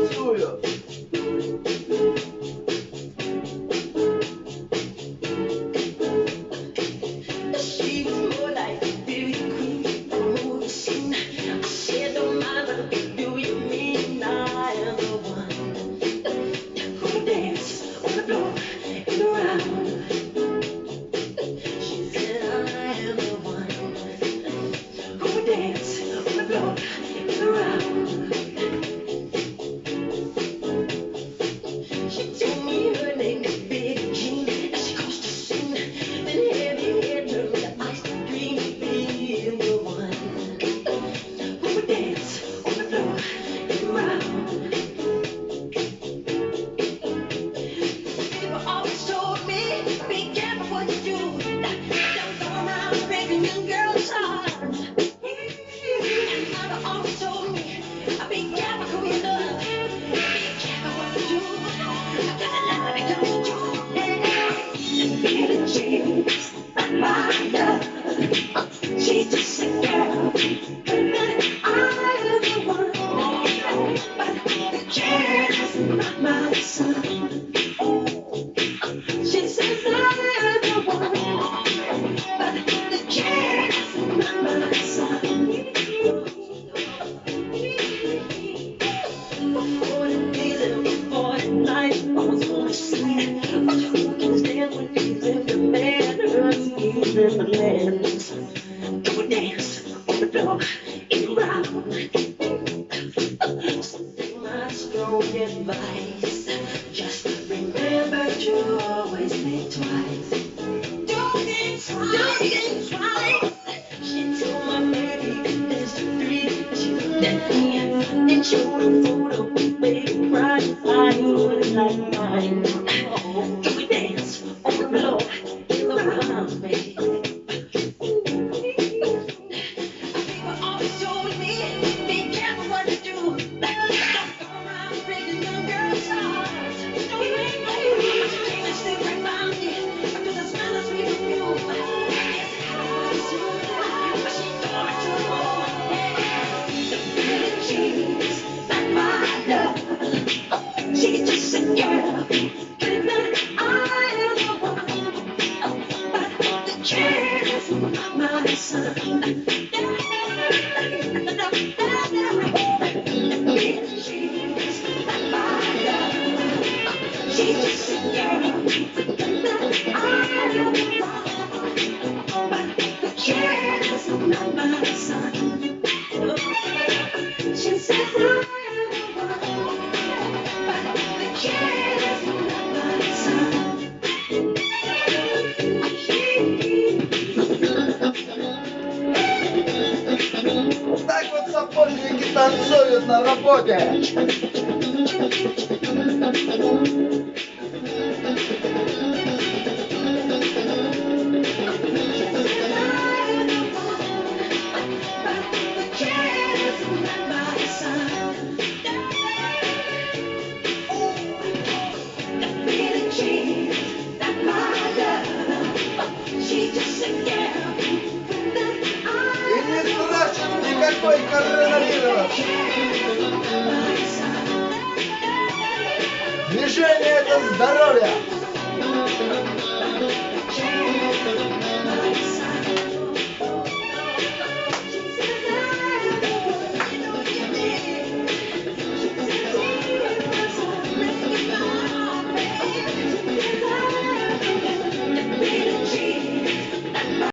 танцую. She's just a girl, and I'm the one. But the chair's not my son. She says I'm the one, but the chair's not my son. Before the days and before the night, I was gonna see. But who can stand when he's in the man? He's in the lands. Do a dance on the floor, in round. So take my strong advice. Just remember to always think twice. Don't think twice. Don't think twice. She told my baby there's three. She looked at me and showed a photo. Baby, crying, I would like mine. Do a dance on the floor, in round, baby. She's just a girl, and I am the one. But the chair's not my son. She's just a girl, and I am the one. But the chair's not my son. She says I am the one. Вот так вот сапожники танцуют на работе. И не страшен никакой коронавирус. Движение — это здоровье.